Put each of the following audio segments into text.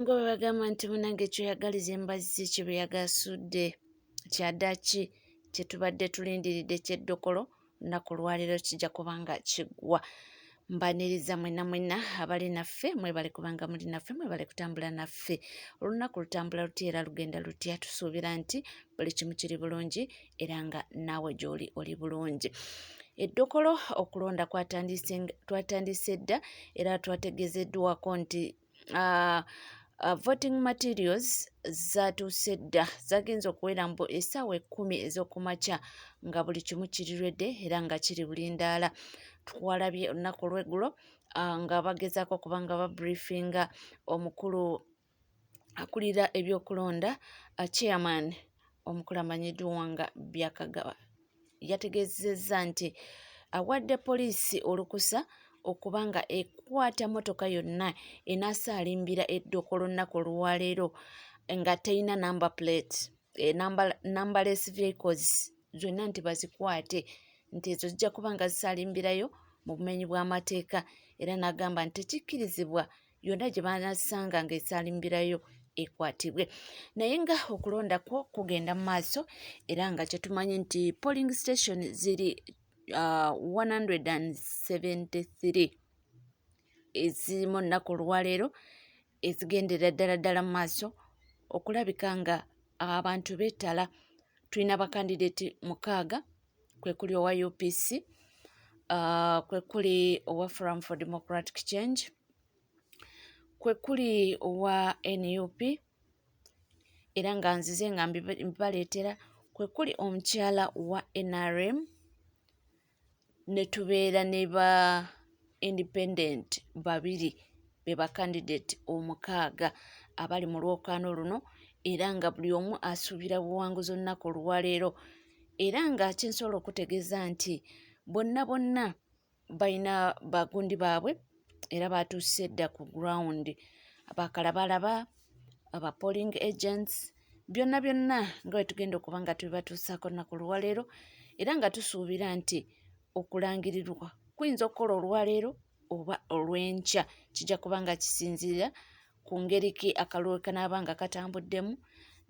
Ngo bwe bagamba nti munange kyeyagaliza embazzi kibuyagasudde kyaddaaki kye tubadde tulindiridde ky'Edokolo lunaku lwaleero kijja kubanga kiggwa. Mbaniriza mwenna abali naffe mwebale kubanga muli naffe mwebale kutambula naffe. Olunaku lutambula lutya era lugenda lutya, tusuubira nti buli kimu kiri bulungi era nga naawe gy'oli oli bulungi. Edokolo okulonda twatandise dda era twategeezeddwako nti voting materials zatuuse dda, zagenze okuwera mbu essaawa 10 ez'okumakya nga buli kimu kiri redde era nga kiri bulindaala. Twalabye olunaku lw'eggulo nga bagezaako okubanga babriefinga omukulu akulira ebyokulonda chairman omukulu amanyiddwa nga Byakagaba. Yategeezezza nti awadde poliisi olukusa okubanga ekwata motoka yonna enaasaalimbira Edokolo olunaku olwaleero nga teyina number plate, numberless vehicles zonna nti bazikwate, nti ezo zijja kuba nga zisaalimbirayo mu bumenyi bw'amateeka, era n'agamba nti tekikkirizibwa yonna gye baanasanga nga esaalimbirayo ekwatibwe. Naye nga okulonda kwo kugenda mu maaso era nga kye tumanyi nti polling station ziri 173 ezirimu olunaku olwaleero ezigendera ddala mu maaso okulabika nga abantu beetala. Tulina bakandideti 6, kwe kuli owa UPC, kwe kuli owa Forum for Democratic Change, kwe kuli owa NUP era nga nzize nga mbibaleetera, kwe kuli omukyala wa NRM, ne tubeera ne ba independent 2 be bakandidate 6 abali mu lwokaano luno, era nga buli omu asuubira buwanguzi olunaku olwaleero, era nga kyensobola okutegeeza nti bonna balina bagundi baabwe era batuuse dda ku ground. Bakalabalaba, aba polling agents, byonna nga bwe tugenda okuba nga tubibatuusaako olunaku olwaleero, era nga tusuubira nti okulangirirwa kuyinza okukola olwaleero oba olw'enkya, kijja kuba nga kisinziira ku ngeri ki akalulu kanaaba nga katambuddemu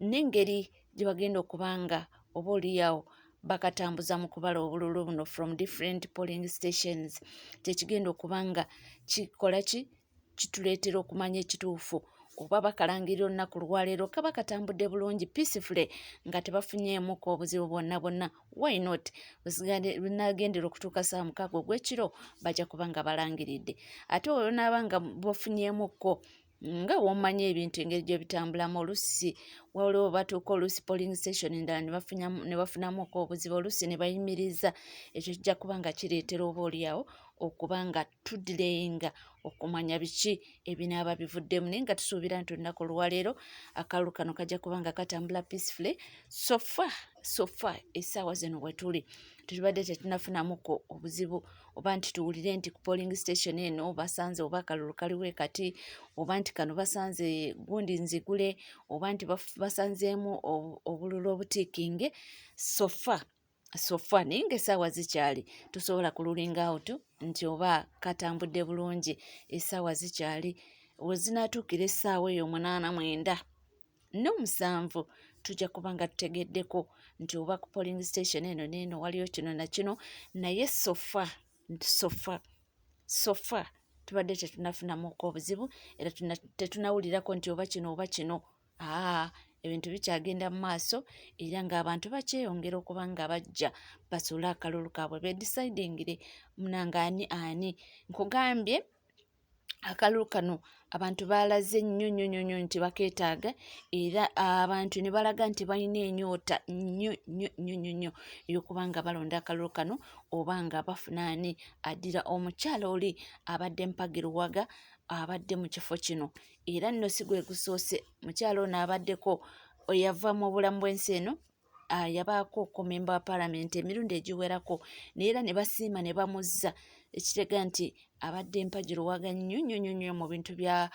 n'engeri gye bagenda okuba nga oba oliyaawo bakatambuza mu kubala obululu buno from different polling stations. Kyekigenda okuba nga kikola ki, kituleetera okumanya ekituufu oba bakalangirira olunaku lwaleero kaba katambudde bulungi peacefully nga tebafunyeemuko obuzibu bwonna. Why not? Binagendera okutuuka ssaawa 6 ogw'ekiro bajja kuba nga balangiridde. Ate olwo naaba nga bafunyeemuko nga womanyi ebintu engeri gye bitambulamu, oluusi waliwo batuuka oluusi polling station endala ne bafunamuko obuzibu, oluusi ne bayimiriza. Ekyo kijja kuba nga kireetera oba olyawo okuba nga tudireyinga okumanya biki ebinaaba bivuddemu, naye nga tusuubira nti olunaku olwaleero akalulu kano kajja kuba nga katambula peacefully. So far essaawa zino we tuli tutubadde tetunafunamuko obuzibu oba nti tuwulire nti ku polling station eno basanze oba akalulu kaliwo kati, oba nti kano basanze gundi nzigule, oba nti basanzeemu obululu obutiikinge. So far naye ng'essaawa zikyali, tusobola kululinga out nti oba katambudde bulungi. Essaawa zikyali, we zinaatuukira essaawa eyo 8, 9 tujja kuba nga tutegeddeko nti oba ku polling station eno n'eno waliyo kino na kino, naye so far tubadde tetunafunamuko obuzibu era tetunawulirako nti oba kino. Ebintu bikyagenda mu maaso era ng'abantu bakyeyongera okuba nga bajja basuule akalulu kaabwe beedisidingire munanga ani. Nkugambye akalulu kano abantu baalaze nnyo nti bakeetaaga, era abantu ne balaga nti balina enyoota nnyo ey'okuba nga balonda akalulu kano oba nga bafuna ani addira omukyala oli abadde mpagiruwaga abadde mu kifo kino. Era nno si gwe gusoose, mukyala ono abaddeko yava mu bulamu bw'ensi eno, yabaako okumemba wa paalamenti emirundi egiwerako, naye era ne basiima ne bamuzza, ekitega nti abadde mpagiruwaga nnyo mu bintu bya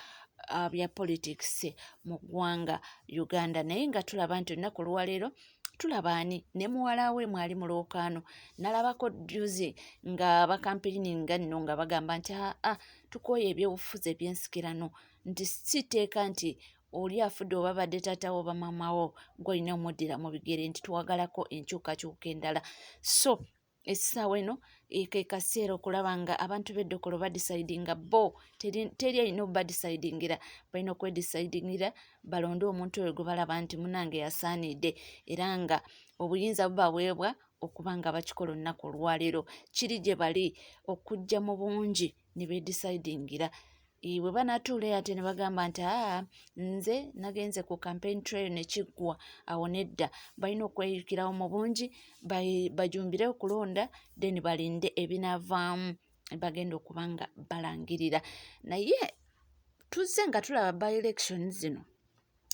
politics mu ggwanga Uganda. Naye nga tulaba nti olunaku olwaleero tulaba ani ne muwala we mwali mu lwokaano, nalabako juzi nga bakampirininga nno nga bagamba nti tukooye ebyobufuzi eby'ensikirano nti siteeka nti oli afudde oba badde taatawo oba mamawo gw'olina omuddira mu bigere nti twagalako enkyukakyuka endala. So essaawa eno ke kaseera okulaba nga abantu b'Edokolo badisidinga bo, teri alina obadisidingira, balina okwedisidingira balonde omuntu oyo gwe balaba nti munange yasaanidde era nga obuyinza bubaweebwa okuba nga bakikola olunaku olwaleero. Kiri gye bali okujja mu bungi ne beedisidingira. Bwe banatuula ate ne bagamba nti nze nagenze ku campaign trail ne kiggwa awo nedda, balina okweyukirawo mu bungi bajumbire okulonda then balinde ebinaavaamu bagenda okuba nga balangirira. Naye tuzze nga tulaba by election zino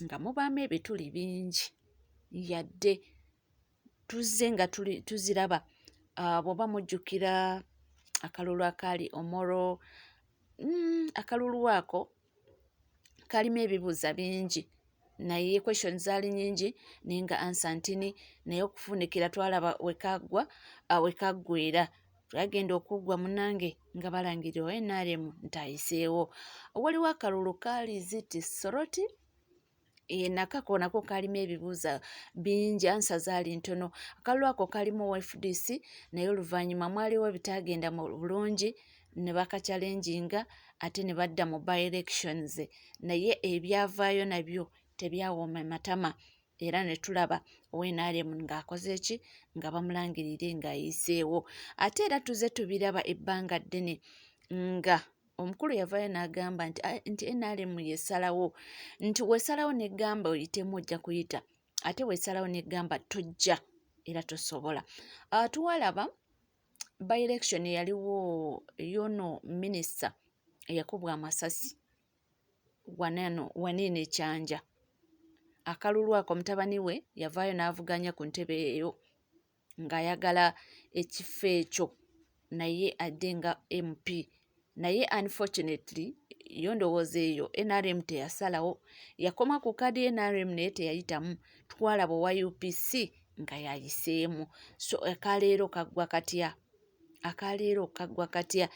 nga mubaamu ebituli bingi yadde tuzze nga tuziraba. Bw'oba mujjukira akalulu akaali Omoro, akalulu ako kalimu ebibuuza bingi naye question zaali nyingi naye nga ansa ntini, naye okufunikira twalaba wekaggweera twagenda okuggwa munange nga balangirira NRM ntayiseewo. Waliwo akalulu kaali ziti soroti nakako nako kalimu ebibuuza bingi, ansa zaali ntono. Akalulu ako kalimu FDC naye oluvannyuma mwaliwo ebitagenda mu bulungi ne bakachallenginga ate ne badda mu by elections naye ebyavaayo nabyo tebyawooma matama era ne tulaba NRM ng'akoze ki nga bamulangirire ng'ayiseewo. Ate era tuze tubiraba ebbanga ddene nga omukulu yavaayo n'agamba nti NRM yesalawo nti weesalawo n'eggamba oyitemu ojja kuyita ate weesalawo n'eggamba tojja era tosobola. Tuwalaba by election yaliwo yono minisita eyakubwa amasasi Neene Kyanja. Akalulu ako mutabani we yavaayo n'avuganya ku ntebe eyo ng'ayagala ekifo ekyo naye adde nga MP. Naye unfortunately yo ndowooza eyo NRM teyasalawo, yakoma ku kadi NRM naye teyayitamu. Twalaba owa UPC nga yayiseemu. So akaleero kaggwa katya? Akaleero kaggwa katya?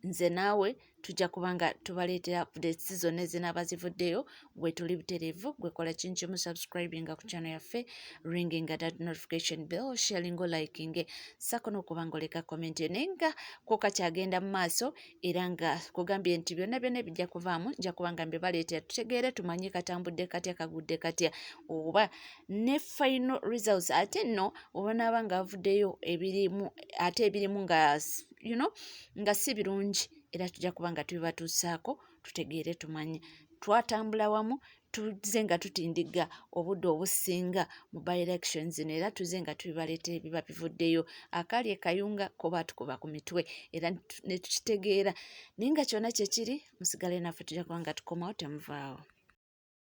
Nze naawe tujja kuba nga tubaleetera updates zonna ezinaaba zivuddeyo. Gwe tuli butereevu gwe kola kinkimu subscribing ku channel yaffe, ringing that notification bell, sharing liking sako n'okuba nga oleka comment naye nga ko kakyagenda mu maaso era nga kugambye nti byonna bijja kuvaamu nja kuba nga mbibaleetera tutegeere tumanye katambudde katya kagudde katya oba ne final results. Ate nno oba naaba nga avuddeyo ebirimu nga nga si birungi era tujja kuba nga tubibatuusaako tutegeere tumanye. Twatambula wamu tuze nga tutindiga obudde obusinga mu by elections era tuze nga tubibaleetera ebiba bivuddeyo. Akaali ekayunga kuba tukuba ku mitwe era ne tukitegeera naye nga kyonna kye kiri musigale naffe tujja kuba nga tukomawo temuvaawo.